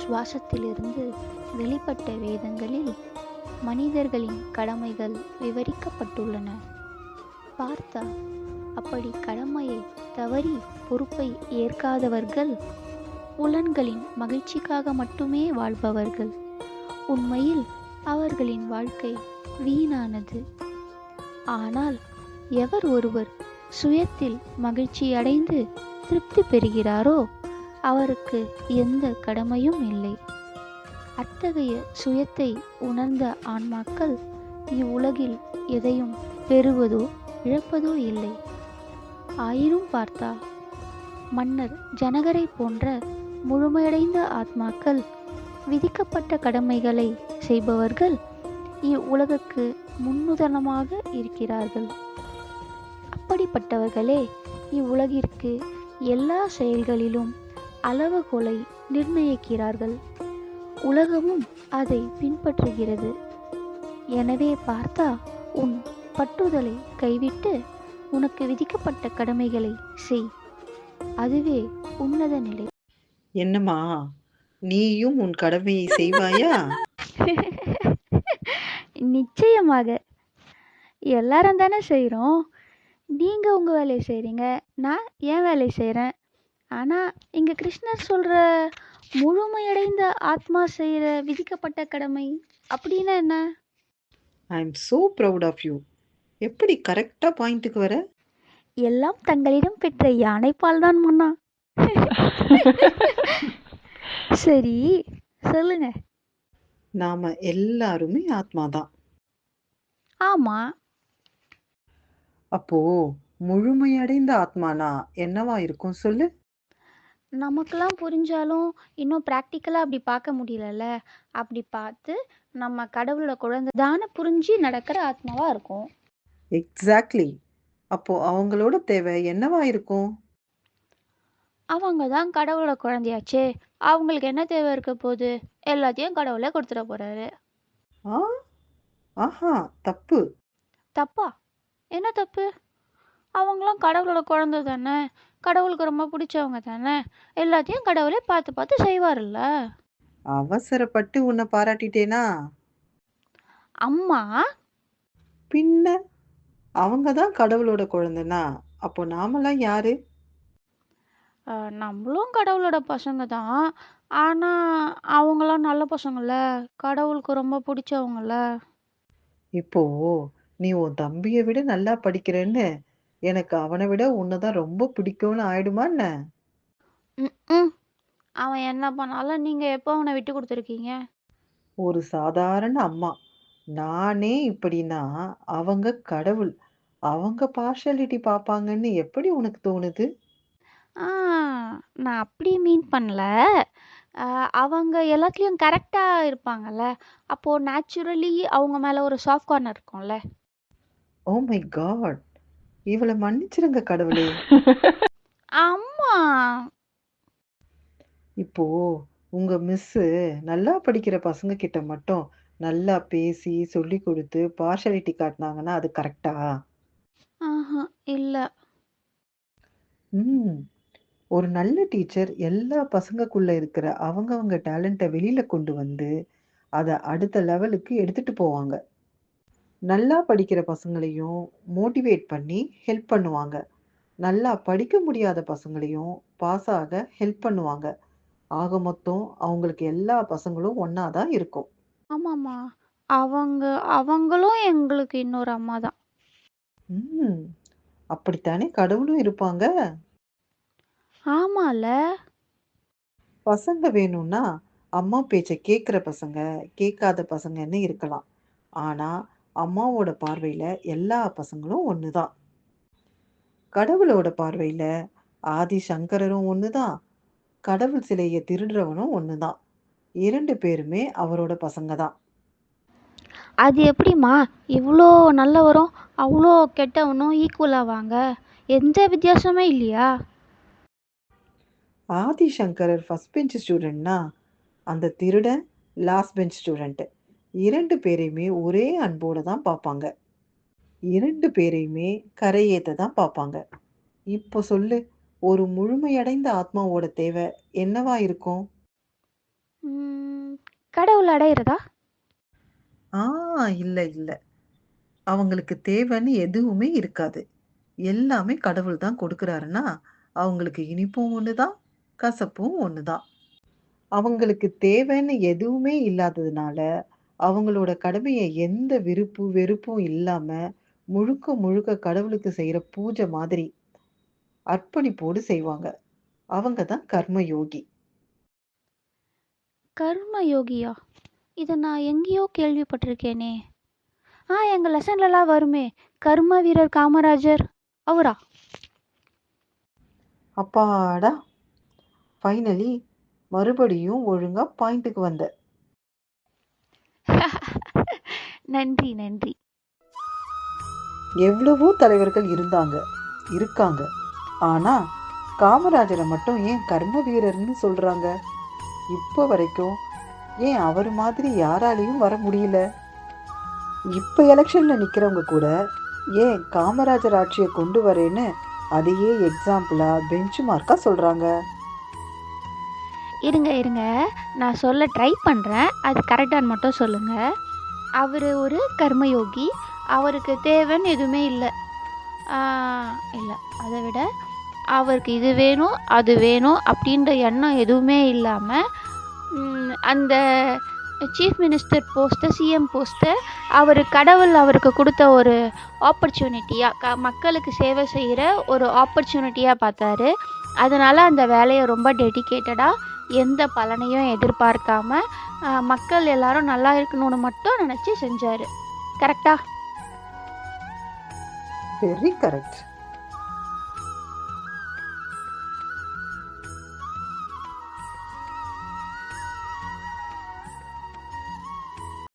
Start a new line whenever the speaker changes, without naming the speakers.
சுவாசத்திலிருந்து வெளிப்பட்ட வேதங்களில் மனிதர்களின் கடமைகள் விவரிக்கப்பட்டுள்ளன. பார்த்தா அப்படி கடமையை தவறி பொறுப்பை ஏற்காதவர்கள் புலன்களின் மகிழ்ச்சிக்காக மட்டுமே வாழ்பவர்கள். உண்மையில் அவர்களின் வாழ்க்கை வீணானது. ஆனால் எவர் ஒருவர் சுயத்தில் மகிழ்ச்சியடைந்து திருப்தி பெறுகிறாரோ அவருக்கு எந்த கடமையும் இல்லை. அத்தகைய சுயத்தை உணர்ந்த ஆன்மாக்கள் இவ்வுலகில் எதையும் பெறுவதோ இழப்பதோ இல்லை. ஆயினும் பார்த்தா மன்னர் ஜனகரை போன்ற முழுமையடைந்த ஆத்மாக்கள், விதிக்கப்பட்ட கடமைகளை செய்பவர்கள் இவ்வுலகுக்கு முன்னுதாரணமாக இருக்கிறார்கள். அப்படிப்பட்டவர்களே இவ்வுலகிற்கு எல்லா செயல்களிலும் அளவுகோலை நிர்ணயிக்கிறார்கள். உலகமும் அதை பின்பற்றுகிறது. எனவே பார்த்தா, உன் பற்றுதலை கைவிட்டு உனக்கு விதிக்கப்பட்ட கடமைகளை செய். அதுவே உன்னத நிலை.
என்னம்மா, நீயும் உன் கடமையை செய்வாயா?
நிச்சயமாக. எல்லாரும் தானே செய்கிறோம். நீங்கள் உங்கள் வேலையை செய்கிறீங்க, நான் என் வேலையை செய்கிறேன். ஆனால் இங்கே கிருஷ்ணர் சொல்கிற முழுமையடைந்த ஆத்மா செய்கிற விதிக்கப்பட்ட கடமை அப்படின்னா என்ன?
I am so proud of you. எப்படி கரெக்டா பாயிண்ட்டுக்கு வர?
எல்லாம் தங்களிடம் பெற்ற யானைப்பால் தான் மன்னா. சரி, சொல்லுங்க.
நாம எல்லாருமே ஆத்மாதான்.
ஆமா.
அப்போ முழுமையடைந்த ஆத்மானா என்னவா இருக்கும் சொல்லு?
நமக்கெல்லாம் புரிஞ்சாலும் இன்னும் ப்ராக்டிக்கலாக அப்படி பார்க்க முடியலல்ல. அப்படி பார்த்து நம்ம கடவுளோட குழந்தை தானே புரிஞ்சு நடக்கிற ஆத்மாவாக இருக்கும்.
எக்ஸாக்ட்லி. அப்போ அவங்களோட தேவை என்னவா இருக்கும்?
அவங்க தான் கடவுளோட குழந்தையாச்சே, அவங்களுக்கு என்ன தேவை இருக்க போகுது? எல்லாத்தையும் கடவுளே கொடுத்துட போறாரு.
ஆ ஆஹா, தப்பு.
தப்பா? என்ன தப்பு? அவங்களாம் கடவுளோட குழந்தை தானே, கடவுளுக்கு ரொம்ப பிடிச்சவங்க தானே, எல்லாத்தையும் கடவுளே பார்த்து பார்த்து செய்வார்ல.
அவசரப்பட்டு உன்னை பாராட்டிட்டேனா?
அம்மா,
பின்ன அவங்க தான் கடவுளோட குழந்தைனா அப்போ நாமெல்லாம் யாரு?
நம்மளும் கடவுளோட பசங்க தான். ஆனால் அவங்களாம் நல்ல பசங்கள்ல, கடவுளுக்கு ரொம்ப பிடிச்சவங்கள்ல.
இப்போ நீ உன் தம்பியை விட நல்லா படிக்கிறேன்னு எனக்கு அவனை விட உன்னைதான் ரொம்ப பிடிக்கும்னு ஆயிடுமா என்ன?
ம் அவன் என்ன பண்ணாலும் நீங்கள் எப்போ அவனை விட்டு கொடுத்துருக்கீங்க?
ஒரு சாதாரண அம்மா நானே இப்படின்னா அவங்க கடவுள், அவங்க பார்ஷாலிட்டி பார்ப்பாங்கன்னு எப்படி உனக்கு தோணுது?
ஆ, நான் அப்படி மீன் பண்ணல. அவங்க எல்லாத்துலேயும் கரெக்டாக இருப்பாங்கல்ல, அப்போது நேச்சுரலி அவங்க மேலே ஒரு சாஃப்ட் கார்னர் இருக்கும்ல.
ஓ மை காட், இவளை மன்னிச்சிருங்க கடவுளே.
அம்மா,
இப்போ உங்க மிஸ்ஸு நல்லா படிக்கிற பசங்க கிட்ட மட்டும் நல்லா பேசி சொல்லி கொடுத்து பார்ஷாலிட்டி காட்டினாங்கன்னா அது கரெக்டா?
ஆஹா, இல்லை.
ம் ஒரு நல்ல டீச்சர் எல்லா பசங்கக்குள்ள இருக்கிற அவங்கவங்க டேலண்ட்டை வெளியில கொண்டு வந்து அதை அடுத்த லெவலுக்கு எடுத்துட்டு போவாங்க. நல்லா படிக்கிற பசங்களையும் மோட்டிவேட் பண்ணி ஹெல்ப் பண்ணுவாங்க. நல்லா படிக்க முடியாத பசங்களையும் பாஸ் ஆக ஹெல்ப் பண்ணுவாங்க. ஆக மொத்தம் அவங்களுக்கு எல்லா பசங்களும் ஒண்ணா தான் இருக்கும்.
ஆமாம்மா, அவங்களும் எங்களுக்கு இன்னொரு அம்மா தான்.
ம் அப்படித்தானே கடவுளும் இருப்பாங்க.
ஆமால.
பசங்க வேணும்னா அம்மா பேச்சை கேட்குற பசங்க, கேட்காத பசங்கன்னு இருக்கலாம். ஆனா அம்மாவோட பார்வையில எல்லா பசங்களும் ஒண்ணுதான். கடவுளோட பார்வையில ஆதி சங்கரரும் ஒண்ணுதான், கடவுள் சிலையை திருடுறவனும் ஒண்ணுதான். 2 பேருமே அவரோட பசங்க தான்.
அது எப்படிம்மா இவ்வளோ நல்லவரும் அவ்வளோ கெட்டவனும் ஈக்குவலாவாங்க? எந்த வித்தியாசமே இல்லையா?
ஆதி சங்கரர் ஃபர்ஸ்ட் பெஞ்ச் ஸ்டூடெண்ட்னா அந்த திருடன் லாஸ்ட் பெஞ்ச் ஸ்டூடெண்ட். 2 பேரையுமே ஒரே அன்போட தான் பார்ப்பாங்க. 2 பேரையுமே கரையேத்த தான் பார்ப்பாங்க. இப்போ சொல்லு, ஒரு முழுமையடைந்த ஆத்மாவோட தேவை என்னவா இருக்கும்?
கடவுள் அடையிறதா?
ஆ இல்ல, இல்ல. அவங்களுக்கு தேவைன்னு எதுவுமே இருக்காது. எல்லாமே கடவுள் தான் கொடுக்குறாருன்னா, அவங்களுக்கு இனிப்பும் ஒண்ணுதான், கசப்பும் ஒண்ணுதான். அவங்களுக்கு தேவைன்னு எதுவுமே இல்லாததுனால, அவங்களோட கடமைய எந்த விருப்பு, வெறுப்பும் இல்லாம, முழுக்க முழுக்க கடவுளுக்கு செய்ற பூஜை மாதிரி அர்ப்பணிப்போடு செய்வாங்க. அவங்க தான் கர்மயோகி.
கர்ம யோகியா? இதை நான் எங்கேயோ கேள்விப்பட்டிருக்கேனே. எங்கள் லெசன்லலாம் வருமே, கர்ம வீரர் காமராஜர், அவரா?
அப்பாடா! ஃபைனலி மறுபடியும் ஒழுங்கா பாயிண்ட்டுக்கு வந்த.
நன்றி நன்றி.
எவ்வளவோ தலைவர்கள் இருந்தாங்க, இருக்காங்க. ஆனா, காமராஜர மட்டும் ஏன் கர்ம வீரர்ன்னு சொல்றாங்க? இப்ப வரைக்கும் ஏன் அவர் மாதிரி யாராலயும் வர முடியல? இப்ப எலெக்ஷன்ல நிக்கிறவங்க கூட ஏன் காமராஜர் ஆட்சியை கொண்டு வரேன்னு அதையே எக்ஸாம்பிளா பெஞ்ச் மார்க்கா சொல்றாங்க.
இருங்க இருங்க, நான் சொல்ல ட்ரை பண்ணுறேன், அது கரெக்டான்னு மட்டும் சொல்லுங்கள். அவர் ஒரு கர்மயோகி, அவருக்கு தேவைன்னு எதுவுமே இல்லை. இல்லை, அதை விட அவருக்கு இது வேணும் அது வேணும் அப்படின்ற எண்ணம் எதுவுமே இல்லாமல் அந்த சீஃப் மினிஸ்டர் போஸ்ட்டை, சிஎம் போஸ்ட்டை அவர் கடவுள் அவருக்கு கொடுத்த ஒரு ஆப்பர்ச்சுனிட்டியாக, மக்களுக்கு சேவை செய்கிற ஒரு ஆப்பர்ச்சுனிட்டியாக பார்த்தாரு. அதனால் அந்த வேலையை ரொம்ப டெடிக்கேட்டடாக, எந்த பலனையும் எதிர்பார்க்காம மக்கள் எல்லாரும் நல்லா இருக்கணும்னு மட்டும் நினச்சி செஞ்சார். கரெக்டா?
Very correct.